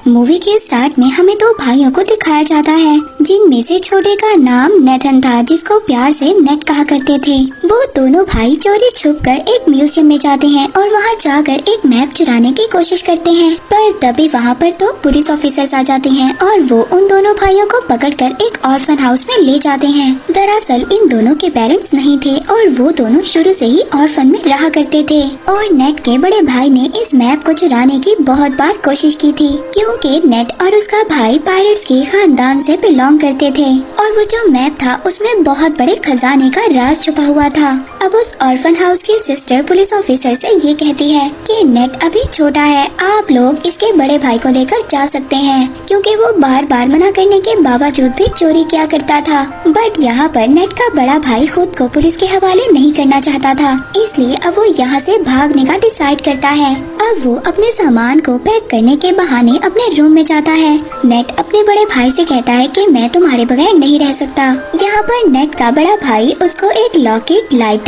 Movie के start में हमें दो भाइयों को दिखाया जाता है, जिनमें से छोटे का नाम नेथन था, जिसको प्यार से नेट कहा करते थे। वो दोनों भाई चोरी छुपकर एक म्यूजियम में जाते हैं और वहाँ जाकर एक मैप चुराने की कोशिश करते हैं, पर तभी वहाँ पर दो पुलिस ऑफिसर्स आ जाते हैं और वो उन दोनों भाइयों को पकड़कर एक ऑर्फन हाउस में ले जाते हैं। दरअसल इन दोनों के पेरेंट्स नहीं थे और वो दोनों शुरू से ही ऑर्फन में रहा करते थे और नेट के बड़े भाई ने इस मैप को चुराने की बहुत बार कोशिश की थी, क्योंकि नेट और उसका भाई पायरेट्स के खानदान से बिलोंग करते थे और वो जो मैप था उसमें बहुत बड़े खजाने का राज छुपा हुआ था। अब उस ऑर्फन हाउस की सिस्टर पुलिस ऑफिसर से ये कहती है कि नेट अभी छोटा है, आप लोग इसके बड़े भाई को लेकर जा सकते हैं, क्योंकि वो बार बार मना करने के बावजूद भी चोरी किया करता था। बट यहाँ पर नेट का बड़ा भाई खुद को पुलिस के हवाले नहीं करना चाहता था, इसलिए अब वो यहाँ से भागने का डिसाइड करता है। अब वो अपने सामान को पैक करने के बहाने अपने रूम में जाता है। नेट अपने बड़े भाई से कहता है कि मैं तुम्हारे बगैर नहीं रह सकता। यहाँ पर नेट का बड़ा भाई उसको एक लॉकेट, लाइटर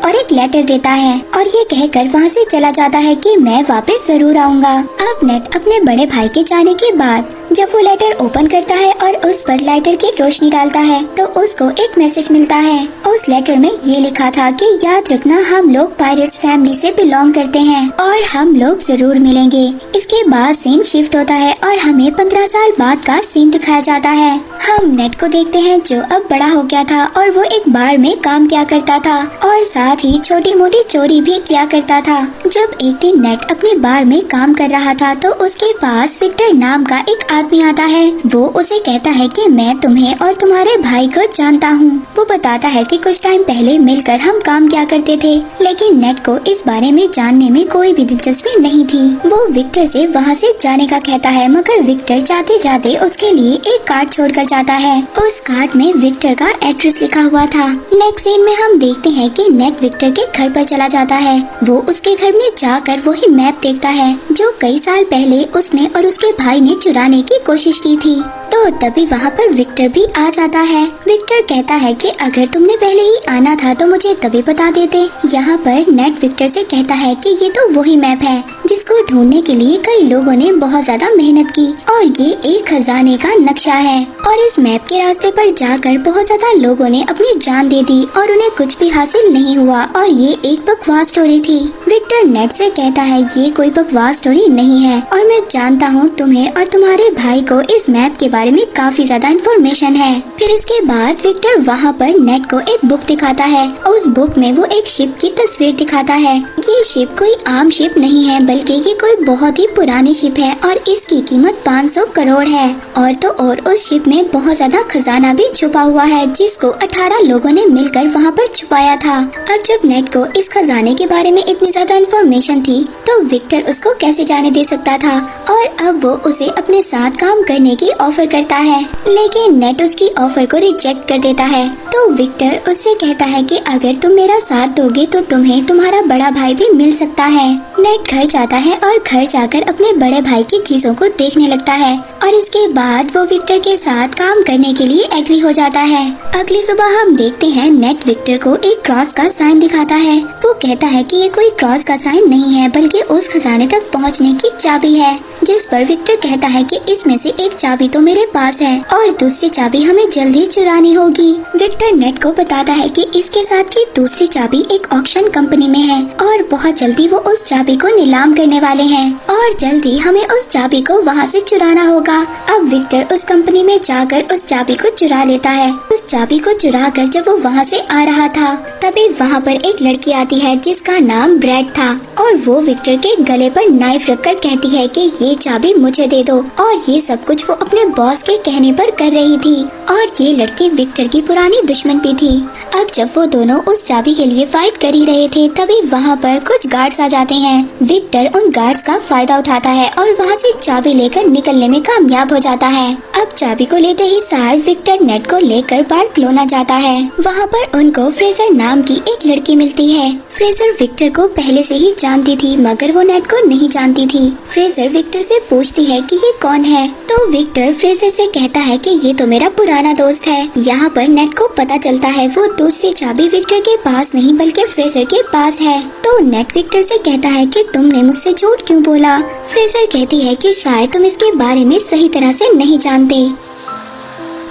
और एक लेटर देता है और ये कहकर वहाँ से चला जाता है कि मैं वापस जरूर आऊँगा। अब नेट अपने बड़े भाई के जाने के बाद जब वो लेटर ओपन करता है और उस पर लाइटर की रोशनी डालता है तो उसको एक मैसेज मिलता है। उस लेटर में ये लिखा था कि याद रखना, हम लोग पायरेट्स फैमिली से बिलोंग करते हैं और हम लोग जरूर मिलेंगे। इसके बाद सीन शिफ्ट होता है और हमें 15 साल बाद का सीन दिखाया जाता है। हम नेट को देखते हैं जो अब बड़ा हो गया था और वो एक बार में काम किया करता था और साथ ही छोटी मोटी चोरी भी किया करता था। जब एक दिन नेट अपने बार में काम कर रहा था तो उसके पास विक्टर नाम का एक आदमी आता है। वो उसे कहता है कि मैं तुम्हें और तुम्हारे भाई को जानता हूँ। वो बताता है कि कुछ टाइम पहले मिलकर हम काम किया करते थे, लेकिन नेट को इस बारे में जानने में कोई भी दिलचस्पी नहीं थी। वो विक्टर से वहाँ से जाने का कहता है, मगर विक्टर जाते जाते उसके लिए एक कार्ड छोड़कर जाता है। उस कार्ड में विक्टर का एड्रेस लिखा हुआ था। नेक्स्ट सीन में हम देखते हैं कि नेट विक्टर के घर पर चला जाता है। वो उसके घर में जाकर वही मैप देखता है जो कई साल पहले उसने और उसके भाई ने चुराने की कोशिश की थी। तो तभी वहाँ पर विक्टर भी आ जाता है। विक्टर कहता है कि अगर तुमने पहले ही आना था तो मुझे तभी बता देते। यहाँ पर नेट विक्टर से कहता है कि ये तो वही मैप है जिसको ढूंढने के लिए कई लोगों ने बहुत ज्यादा मेहनत की और ये एक खजाने का नक्शा है और इस मैप के रास्ते पर जाकर बहुत ज्यादा लोगों ने अपनी जान दे दी और उन्हें कुछ भी हासिल नहीं हुआ और ये एक बकवास स्टोरी थी। विक्टर नेट से कहता है ये कोई बकवास स्टोरी नहीं है और मैं जानता हूँ तुम्हें और तुम्हारे भाई को इस मैप के बारे में काफी ज्यादा इन्फॉर्मेशन है। फिर इसके बाद विक्टर वहाँ पर नेट को एक बुक दिखाता है। उस बुक में वो एक शिप की तस्वीर दिखाता है। ये शिप कोई आम शिप नहीं है, बल्कि ये कोई बहुत ही पुरानी शिप है और इसकी कीमत 500 करोड़ है। और तो और उस शिप में बहुत ज्यादा खजाना भी छुपा हुआ है, जिसको 18 लोगों ने मिलकर वहाँ पर छुपाया था। अब जब नेट को इस खजाने के बारे में इतनी ज्यादा इन्फॉर्मेशन थी तो विक्टर उसको कैसे जाने दे सकता था और अब वो उसे अपने साथ काम करने की ऑफर करता है, लेकिन नेट उसकी ऑफर को रिजेक्ट कर देता है। तो विक्टर उससे कहता है कि अगर तुम मेरा साथ दोगे तो तुम्हें तुम्हारा बड़ा भाई भी मिल सकता है। नेट घर जाता है और घर जाकर अपने बड़े भाई की चीजों को देखने लगता है और इसके बाद वो विक्टर के साथ काम करने के लिए एग्री हो जाता है। अगली सुबह हम देखते हैं नेट विक्टर को एक क्रॉस का साइन दिखाता है। वो कहता है कि ये कोई क्रॉस का साइन नहीं है, बल्कि उस खजाने तक पहुंचने की चाबी है। जिस पर विक्टर कहता है कि इसमें से एक चाबी तो मेरे पास है और दूसरी चाबी हमें जल्दी चुरानी होगी। विक्टर नेट को बताता है कि इसके साथ की दूसरी चाबी एक ऑक्शन कंपनी में है और बहुत जल्दी वो उस चाबी को नीलाम करने वाले हैं और जल्दी हमें उस चाबी को वहाँ से चुराना होगा। अब विक्टर उस कंपनी में जाकर उस चाबी को चुरा लेता है। उस चाबी को चुरा कर जब वो वहाँ से आ रहा था तभी वहाँ पर एक लड़की आती है जिसका नाम ब्रैड था और वो विक्टर के गले पर नाइफ रखकर कहती है कि ये चाबी मुझे दे दो और ये सब कुछ वो अपने बॉस के कहने पर कर रही थी और ये लड़की विक्टर की पुरानी दुश्मन भी थी। अब जब वो दोनों उस चाबी के लिए फाइट कर ही रहे थे तभी वहाँ पर कुछ गार्ड्स आ जाते हैं। विक्टर उन गार्ड्स का फायदा उठाता है और वहाँ से चाबी लेकर निकलने में कामयाब कामयाब हो जाता है। अब चाबी को लेते ही सार विक्टर नेट को लेकर बार्कलोना जाता है। वहाँ पर उनको फ्रेजर नाम की एक लड़की मिलती है। फ्रेजर विक्टर को पहले से ही जानती थी, मगर वो नेट को नहीं जानती थी। फ्रेजर विक्टर से पूछती है कि ये कौन है, तो विक्टर फ्रेजर से कहता है कि ये तो मेरा पुराना दोस्त है। यहाँ पर नेट को पता चलता है वो दूसरी चाबी विक्टर के पास नहीं बल्कि फ्रेजर के पास है। तो नेट विक्टर से कहता है कि तुमने मुझसे झूठ क्यों बोला। फ्रेजर कहती है कि शायद तुम इसके बारे में सही तरह से नहीं जानते।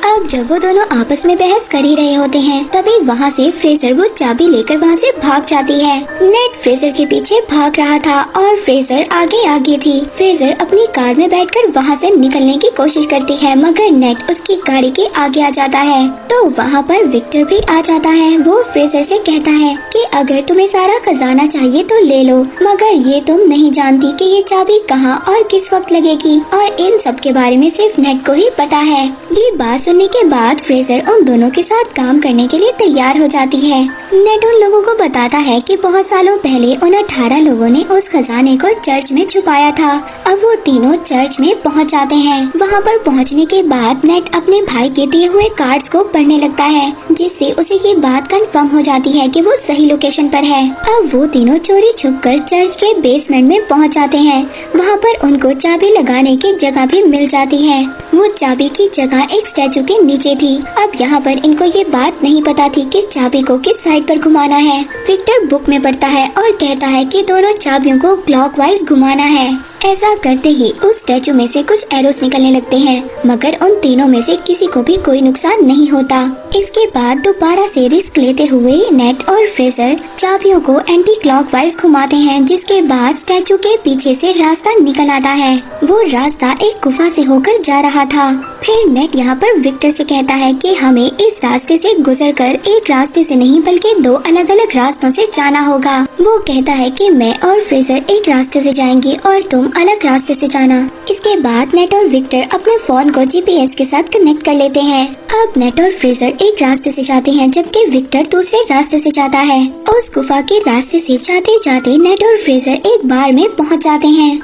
अब जब वो दोनों आपस में बहस कर ही रहे होते हैं, तभी वहाँ से फ्रेजर वो चाबी लेकर वहाँ से भाग जाती है। नेट फ्रेजर के पीछे भाग रहा था और फ्रेजर आगे आगे थी। फ्रेजर अपनी कार में बैठकर वहाँ से निकलने की कोशिश करती है, मगर नेट उसकी गाड़ी के आगे आ जाता है। तो वहाँ पर विक्टर भी आ जाता है। वो फ्रेजर से कहता है कि अगर तुम्हें सारा खजाना चाहिए तो ले लो, मगर ये तुम नहीं जानती कि ये चाबी कहाँ और किस वक्त लगेगी, और इन सब के बारे में सिर्फ नेट को ही पता है। ये बात सुनने के बाद फ्रेजर उन दोनों के साथ काम करने के लिए तैयार हो जाती है। नेट उन लोगों को बताता है कि बहुत सालों पहले उन 18 लोगों ने उस खजाने को चर्च में छुपाया था। अब वो तीनों चर्च में पहुंच जाते हैं। वहां पर पहुंचने के बाद नेट अपने भाई के दिए हुए कार्ड्स को पढ़ने लगता है, जिससे उसे ये बात कंफर्म हो जाती है कि वो सही लोकेशन पर है। अब वो तीनों चोरी छुपकर चर्च के बेसमेंट में पहुंच जाते हैं। वहाँ पर उनको चाबी लगाने की जगह भी मिल जाती है। वो चाबी की जगह एक स्टैचू के नीचे थी। अब यहाँ पर इनको ये बात नहीं पता थी कि चाबी को किस साइड पर घुमाना है। विक्टर बुक में पढ़ता है और कहता है कि दोनों चाबियों को क्लॉकवाइज घुमाना है। ऐसा करते ही उस स्टैचू में से कुछ एरोस निकलने लगते हैं, मगर उन तीनों में से किसी को भी कोई नुकसान नहीं होता। इसके बाद दोबारा से रिस्क लेते हुए नेट और फ्रेजर चाबियों को एंटी क्लॉकवाइज घुमाते हैं, जिसके बाद स्टैचू के पीछे से रास्ता निकल आता है। वो रास्ता एक गुफा से होकर जा रहा था। फिर नेट यहाँ पर विक्टर से कहता है कि हमें इस रास्ते से गुजरकर एक रास्ते से नहीं बल्कि दो अलग अलग रास्तों से जाना होगा। वो कहता है कि मैं और फ्रेजर एक रास्ते से जाएंगे और तुम अलग रास्ते से जाना। इसके बाद नेट और विक्टर अपने फोन को जीपीएस के साथ कनेक्ट कर लेते हैं। अब नेट और फ्रेजर एक रास्ते से जाते हैं, जबकि विक्टर दूसरे रास्ते से जाता है। उस गुफा के रास्ते से जाते जाते नेट और फ्रेजर एक बार में पहुंच जाते हैं।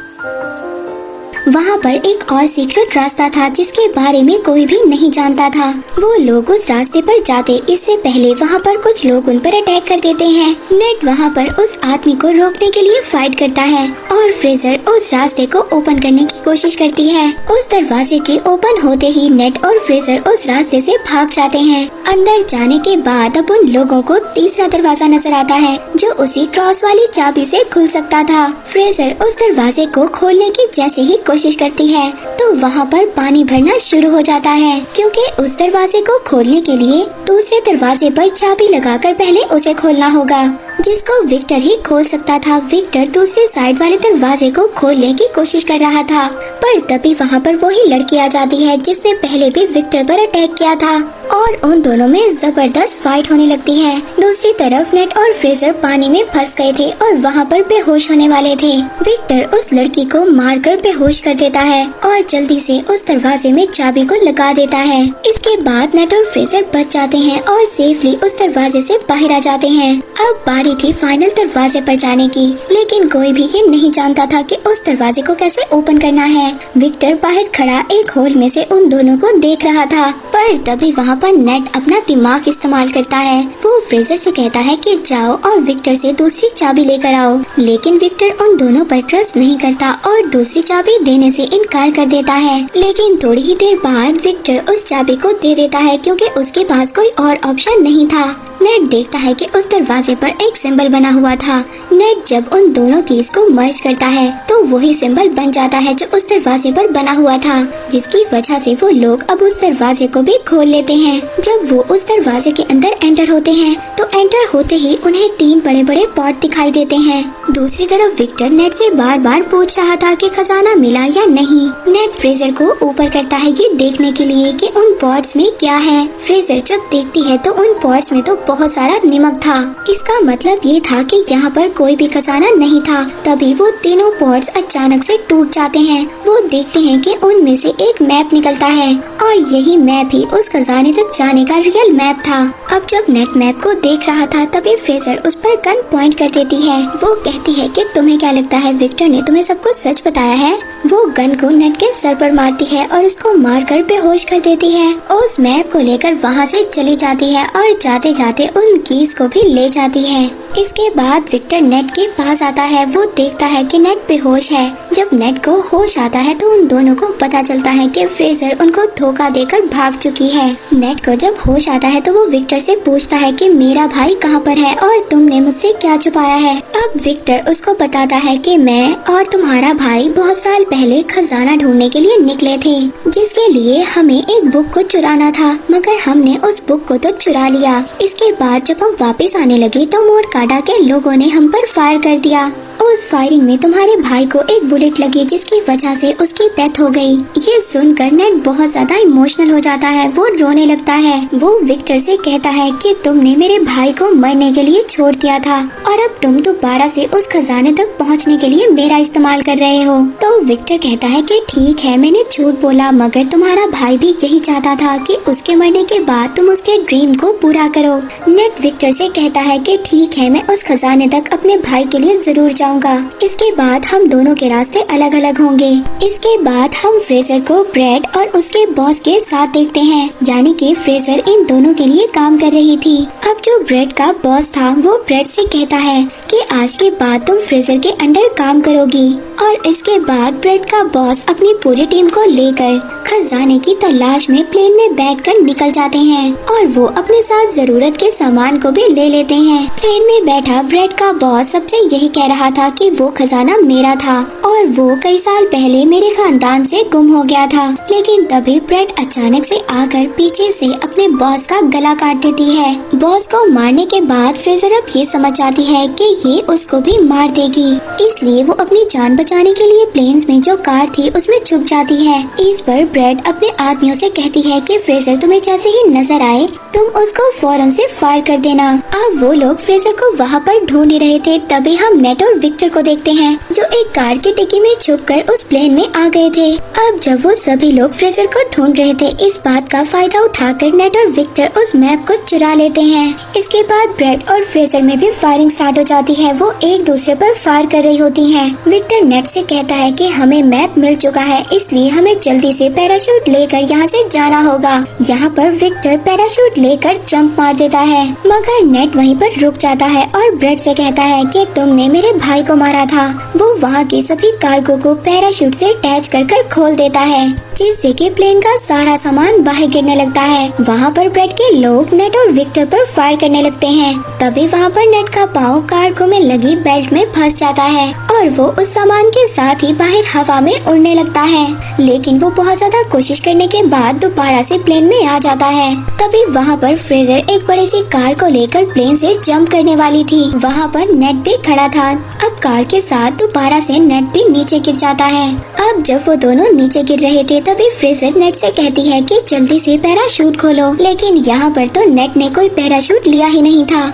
वहाँ पर एक और सीक्रेट रास्ता था जिसके बारे में कोई भी नहीं जानता था। वो लोग उस रास्ते पर जाते इससे पहले वहाँ पर कुछ लोग उन पर अटैक कर देते हैं। नेट वहाँ पर उस आदमी को रोकने के लिए फाइट करता है और फ्रेजर उस रास्ते को ओपन करने की कोशिश करती है। उस दरवाजे के ओपन होते ही नेट और फ्रेजर उस रास्ते से भाग जाते हैं। अंदर जाने के बाद अब उन लोगों को तीसरा दरवाजा नजर आता है, जो उसी क्रॉस वाली चाबी से खुल सकता था। फ्रेजर उस दरवाजे को खोलने की जैसे ही कोशिश करती है तो वहाँ पर पानी भरना शुरू हो जाता है, क्योंकि उस दरवाजे को खोलने के लिए दूसरे दरवाजे पर चाबी लगाकर पहले उसे खोलना होगा, जिसको विक्टर ही खोल सकता था। विक्टर दूसरे साइड वाले दरवाजे को खोलने की कोशिश कर रहा था, पर तभी वहाँ पर वही लड़की आ जाती है जिसने पहले भी विक्टर पर अटैक किया था और उन दोनों में जबरदस्त फाइट होने लगती है। दूसरी तरफ नेट और फ्रेजर पानी में फंस गए थे और वहाँ पर बेहोश होने वाले थे। विक्टर उस लड़की को मारकर बेहोश कर देता है और जल्दी से उस दरवाजे में चाबी को लगा देता है। इसके बाद नेट और फ्रेजर बच जाते हैं और सेफली उस दरवाजे से बाहर आ जाते हैं। अब बारी थी फाइनल दरवाजे पर जाने की, लेकिन कोई भी ये नहीं जानता था कि उस दरवाजे को कैसे ओपन करना है। विक्टर बाहर खड़ा एक होल में से उन दोनों को देख रहा था, पर तभी वहाँ पर नेट अपना दिमाग इस्तेमाल करता है। वो फ्रेजर से कहता है कि जाओ और विक्टर से दूसरी चाबी लेकर आओ, लेकिन विक्टर उन दोनों पर ट्रस्ट नहीं करता और दूसरी चाबी देने से इनकार कर देता है। लेकिन थोड़ी ही देर बाद विक्टर उस चाबी को दे देता है, क्योंकि उसके पास कोई और ऑप्शन नहीं था। नेट देखता है कि उस दरवाजे पर एक सिंबल बना हुआ था। नेट जब उन दोनों कीज को मर्ज करता है तो वही सिंबल बन जाता है जो उस दरवाजे पर बना हुआ था, जिसकी वजह से वो लोग अब उस दरवाजे को भी खोल लेते हैं। जब वो उस दरवाजे के अंदर एंटर होते हैं तो एंटर होते ही उन्हें 3 बड़े बड़े पॉट दिखाई देते हैं। दूसरी तरफ विक्टर नेट से बार बार पूछ रहा था कि खजाना मिला या नहीं। नेट फ्रेजर को ऊपर करता है ये देखने के लिए कि उन पॉट्स में क्या है। फ्रेजर जब देखती है तो उन पॉट्स में तो बहुत सारा नमक था। इसका मतलब ये था कि यहाँ पर कोई भी खजाना नहीं था। तभी वो तीनों पॉट्स अचानक से टूट जाते हैं। वो देखते हैं कि उनमें से एक मैप निकलता है और यही मैप ही उस खजाने तक जाने का रियल मैप था। अब जब नेट मैप को देख रहा था तभी फ्रेजर उस पर गन पॉइंट कर देती है। वो कहती है कि तुम्हें क्या लगता है विक्टर ने तुम्हें सब कुछ सच बताया है? वो गन को नेट के सर पर मारती है और उसको मारकर बेहोश कर देती है। उस मैप को लेकर वहाँ से चली जाती है और जाते जाते उन कीज को भी ले जाती है। इसके बाद विक्टर नेट के पास आता है। वो देखता है कि नेट बेहोश है। जब नेट को होश आता है तो उन दोनों को पता चलता है कि फ्रेजर उनको धोखा देकर भाग चुकी है। नेट को जब होश आता है तो वो विक्टर से पूछता है कि मेरा भाई कहाँ पर है और तुमने मुझसे क्या छुपाया है? अब विक्टर उसको बताता है कि मैं और तुम्हारा भाई बहुत साल पहले खजाना ढूंढने के लिए निकले थे, जिसके लिए हमें एक बुक को चुराना था, मगर हमने उस बुक को तो चुरा लिया। इसके बाद जब हम वापस आने लगे तो मोरकाडा के लोगों ने हम पर फायर कर दिया। उस फायरिंग में तुम्हारे भाई को एक बुलेट लगी जिसकी वजह से उसकी डेथ हो गई। ये सुनकर नेट बहुत ज्यादा इमोशनल हो जाता है। वो रोने लगता है। वो विक्टर से कहता है कि तुमने मेरे भाई को मरने के लिए छोड़ दिया था और अब तुम दोबारा से उस खजाने तक पहुंचने के लिए मेरा इस्तेमाल कर रहे हो। तो विक्टर कहता है कि ठीक है, मैंने झूठ बोला, मगर तुम्हारा भाई भी यही चाहता था कि उसके मरने के बाद तुम उसके ड्रीम को पूरा करो। नेट विक्टर से कहता है कि ठीक है, मैं उस खजाने तक अपने भाई के लिए जरूर जाऊंगा। इसके बाद हम दोनों के रास्ते अलग अलग होंगे। इसके बाद हम फ्रेजर को ब्रेड और उसके बॉस के साथ देखते हैं, यानी कि फ्रेजर इन दोनों के लिए काम कर रही थी। अब जो ब्रेड का बॉस था वो ब्रेड से कहता है कि आज के बाद तुम फ्रेजर के अंडर काम करोगी। और इसके बाद ब्रेड का बॉस अपनी पूरी टीम को लेकर खजाने की तलाश में प्लेन में बैठकर निकल जाते हैं और वो अपने साथ जरूरत के सामान को भी ले लेते हैं। प्लेन में बैठा ब्रेड का बॉस सबसे यही कह रहा था कि वो खजाना मेरा था और वो कई साल पहले मेरे खानदान से गुम हो गया था। लेकिन तभी ब्रेड अचानक से आकर पीछे से अपने बॉस का गला काट देती है। बॉस को मारने के बाद फ्रेजर अब ये समझ जाती है कि ये उसको भी मार देगी, इसलिए वो अपनी जान बचाने के लिए प्लेन्स में जो कार थी उसमें छुप जाती है। इस पर ब्रेड अपने आदमियों से कहती है कि फ्रेजर तुम्हें जैसे ही नजर आए तुम उसको फौरन से फायर कर देना। अब वो लोग फ्रेजर को वहाँ पर ढूंढ ही रहे थे, तभी हम नेट और विक्टर को देखते हैं जो एक कार की डिक्की में छुपकर उस प्लेन में आ गए थे। अब जब वो सभी लोग फ्रेजर को ढूंढ रहे थे, इस बात का फायदा उठाकर नेट और विक्टर उस मैप को चुरा लेते हैं। इसके बाद ब्रेड और फ्रेजर में भी फायरिंग स्टार्ट हो जाती है। वो एक दूसरे पर फायर कर रही होती हैं। विक्टर नेट से कहता है कि हमें मैप मिल चुका है, इसलिए हमें जल्दी से पैराशूट लेकर यहाँ से जाना होगा। यहाँ पर विक्टर पैराशूट लेकर जंप मार देता है, मगर नेट वहीं पर रुक जाता है और ब्रेड से कहता है कि तुमने मेरे भाई को मारा था। वो वहाँ के सभी कार्गो को पैराशूट से अटैच कर खोल देता है, जिससे कि प्लेन का सारा सामान बाहर गिरने लगता है। वहाँ पर ब्रेड के लोग नेट और विक्टर पर फायर करने लगते हैं। तभी वहाँ पर नेट का पाँव कार्गो में लगी बेल्ट में फंस जाता है और वो उस सामान के साथ ही बाहर हवा में उड़ने लगता है। लेकिन वो बहुत ज्यादा कोशिश करने के बाद दोबारा से प्लेन में आ जाता है। तभी वहाँ पर फ्रेजर एक बड़ी सी कार को लेकर प्लेन से जंप करने वाली थी। वहाँ पर नेट भी खड़ा था। अब कार के साथ दोबारा से नेट भी नीचे गिर जाता है। अब जब वो दोनों नीचे गिर रहे थे तभी फ्रेजर नेट से कहती है कि जल्दी से पैराशूट खोलो, लेकिन यहाँ पर तो नेट ने कोई पैराशूट लिया ही नहीं था।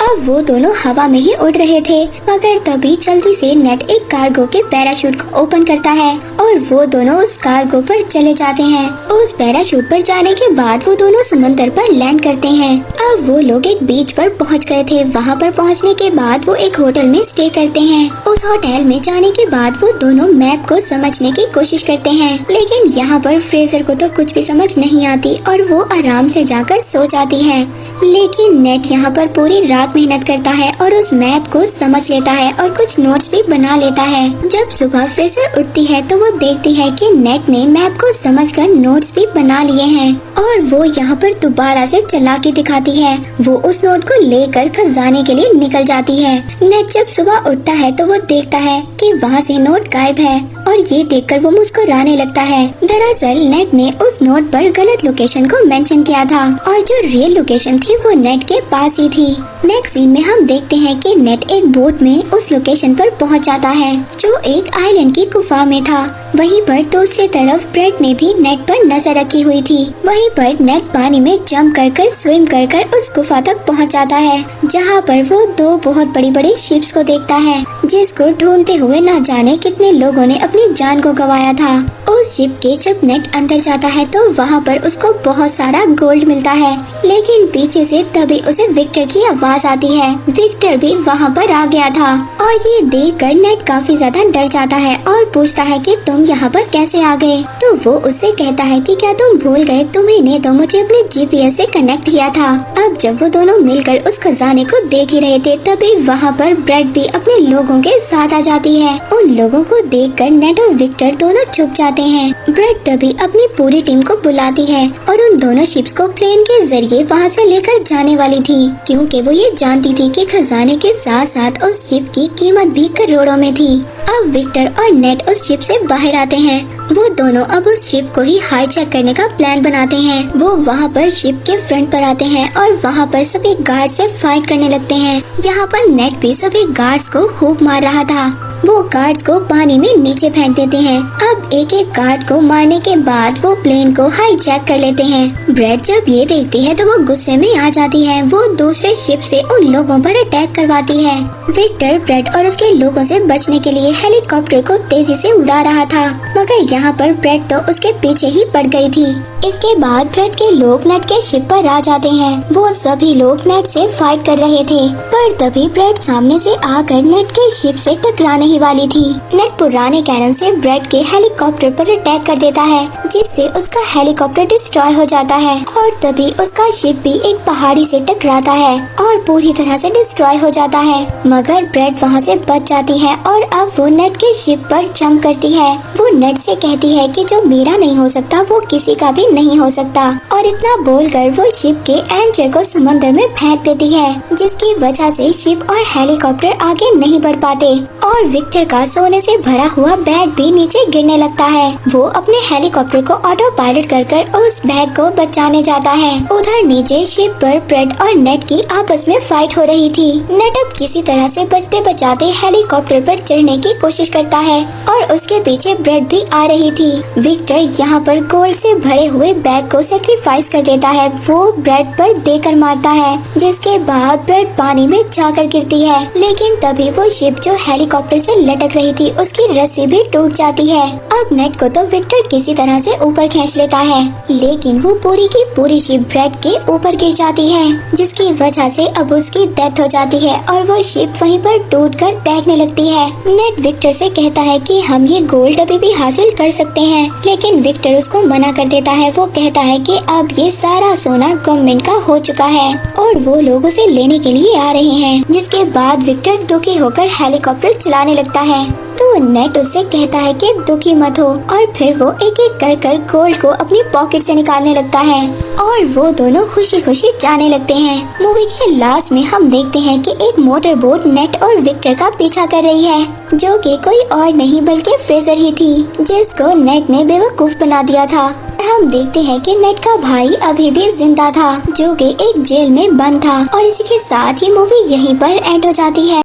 अब वो दोनों हवा में ही उड़ रहे थे, मगर तभी जल्दी से नेट एक कार्गो के पैराशूट को ओपन करता है और वो दोनों उस कार्गो पर चले जाते हैं। उस पैराशूट पर जाने के बाद वो दोनों समुद्र पर लैंड करते हैं। अब वो लोग एक बीच पर पहुंच गए थे। वहां पर पहुंचने के बाद वो एक होटल में स्टे करते हैं। उस होटल में जाने के बाद वो दोनों मैप को समझने की कोशिश करते हैं, लेकिन यहाँ पर फ्रेजर को तो कुछ भी समझ नहीं आती और वो आराम से जाकर सो जाती है। लेकिन नेट यहाँ पर पूरी रात मेहनत करता है और उस मैप को समझ लेता है और कुछ नोट्स भी बना लेता है। जब सुबह फ्रेजर उठती है तो वो देखती है कि नेट ने मैप को समझकर नोट्स भी बना लिए हैं और वो यहाँ पर दोबारा से चालाकी दिखाती है। वो उस नोट को लेकर खजाने के लिए निकल जाती है। नेट जब सुबह उठता है तो वो देखता है कि वहाँ से नोट गायब है और ये देखकर वो मुस्कुराने लगता है। दरअसल नेट ने उस नोट पर गलत लोकेशन को मेंशन किया था और जो रियल लोकेशन थी वो नेट के पास ही थी। नेक्स्ट सीन में हम देखते हैं कि नेट एक बोट में उस लोकेशन पर पहुंच जाता है जो एक आइलैंड की गुफा में था। वहीं पर दूसरी तरफ ब्रेड ने भी नेट पर नजर रखी हुई थी। वहीं पर नेट पानी में जंप कर स्विम कर उस गुफा तक पहुंच जाता है, जहां पर वो दो बहुत बड़ी बड़ी शिप्स को देखता है जिसको ढूंढते हुए न जाने कितने लोगों ने अपनी जान को गंवाया था। उस उस शिप के जब नेट अंदर जाता है तो वहाँ पर उसको बहुत सारा गोल्ड मिलता है, लेकिन पीछे से तभी उसे विक्टर की आवाज आती है। विक्टर भी वहाँ पर आ गया था और ये देखकर नेट काफी ज्यादा डर जाता है और पूछता है कि तुम यहाँ पर कैसे आ गए। तो वो उससे कहता है कि क्या तुम भूल गए, तुम्ही तो मुझे अपने GPS से कनेक्ट किया था। अब जब वो दोनों मिलकर उस खजाने को देख ही रहे थे तभी वहाँ पर ब्रेड भी अपने लोगों के साथ आ जाती है। उन लोगों को देखकर नेट और विक्टर दोनों छुप जाते हैं। ब्रेड तभी अपनी पूरी टीम को बुलाती है और उन दोनों शिप्स को प्लेन के जरिए वहाँ से लेकर जाने वाली थी, क्योंकि वो ये जानती थी कि खजाने के साथ साथ उस शिप की कीमत भी करोड़ों में थी। अब विक्टर और नेट उस शिप से बाहर आते हैं। वो दोनों अब उस शिप को ही हाईजैक करने का प्लान बनाते हैं। वो वहाँ पर शिप के फ्रंट पर आते हैं और वहाँ पर सभी गार्ड से फाइट करने लगते हैं। यहाँ पर नेट भी सभी गार्ड्स को खूब मार रहा था। वो गार्ड्स को पानी में नीचे फेंक देते हैं। अब एक एक गार्ड को मारने के बाद वो प्लेन को हाईजैक कर लेते हैं। ब्रेड जब ये देखती है तो वो गुस्से में आ जाती है। वो दूसरे शिप से उन लोगों पर अटैक करवाती है। विक्टर ब्रेड और उसके लोगों से बचने के लिए हेलीकॉप्टर को तेजी से उड़ा रहा था, मगर यहाँ पर ब्रेड तो उसके पीछे ही पड़ गई थी। इसके बाद ब्रेड के लोग नेट के शिप पर आ जाते हैं। वो सभी लोग नेट से फाइट कर रहे थे, पर तभी ब्रेड सामने से आकर नेट के शिप से टकराने ही वाली थी। नेट पुराने कैनन से ब्रेड के हेलीकॉप्टर पर अटैक कर देता है, जिससे उसका हेलीकॉप्टर डिस्ट्रॉय हो जाता है और तभी उसका शिप भी एक पहाड़ी से टकराता है और पूरी तरह से डिस्ट्रॉय हो जाता है। मगर ब्रेड वहाँ से बच जाती है और अब वो नेट के शिप पर जंप करती है। वो नेट से कहती है कि जो मेरा नहीं हो सकता वो किसी का भी नहीं हो सकता, और इतना बोलकर वो शिप के एंकर को समंदर में फेंक देती है, जिसकी वजह से शिप और हेलीकॉप्टर आगे नहीं बढ़ पाते और विक्टर का सोने से भरा हुआ बैग भी नीचे गिरने लगता है। वो अपने हेलीकॉप्टर को ऑटो पायलट कर उस बैग को बचाने जाता है। उधर नीचे शिप पर ब्रेड और नेट की आपस में फाइट हो रही थी। नेट अब किसी तरह से बचते बचाते हेलीकॉप्टर पर चढ़ने की कोशिश करता है और उसके पीछे ब्रेड भी आ रही थी। विक्टर यहाँ पर गोल्ड से भरे हुए बैग को सेक्रीफाइस कर देता है। वो ब्रेड पर देकर मारता है, जिसके बाद ब्रेड पानी में जाकर गिरती है। लेकिन तभी वो शिप जो हेलीकॉप्टर से लटक रही थी उसकी रस्सी भी टूट जाती है। अब नेट को तो विक्टर किसी तरह से ऊपर खींच लेता है, लेकिन वो पूरी की पूरी शिप ब्रेड के ऊपर गिर जाती है, जिसकी वजह से अब उसकी डेथ हो जाती है और वो शिप वहीं पर टूटकर तैरने लगती है। नेट विक्टर से कहता है कि हम ये गोल्ड अभी भी हासिल कर सकते हैं, लेकिन विक्टर उसको मना कर देता है। वो कहता है कि अब ये सारा सोना गवर्नमेंट का हो चुका है और वो लोग उसे लेने के लिए आ रहे हैं। जिसके बाद विक्टर दुखी होकर हेलीकॉप्टर चलाने लगता है। तो नेट उससे कहता है कि दुखी मत हो, और फिर वो एक एक कर गोल्ड को अपनी पॉकेट से निकालने लगता है और वो दोनों खुशी खुशी जाने लगते हैं। मूवी के लास्ट में हम देखते हैं कि एक मोटर बोट नेट और विक्टर का पीछा कर रही है, जो कि कोई और नहीं बल्कि फ्रेजर ही थी, जिसको नेट ने बेवकूफ बना दिया था। हम देखते हैं कि नेट का भाई अभी भी जिंदा था, जो कि एक जेल में बंद था। और इसी के साथ ही मूवी यहीं पर एंड हो जाती है।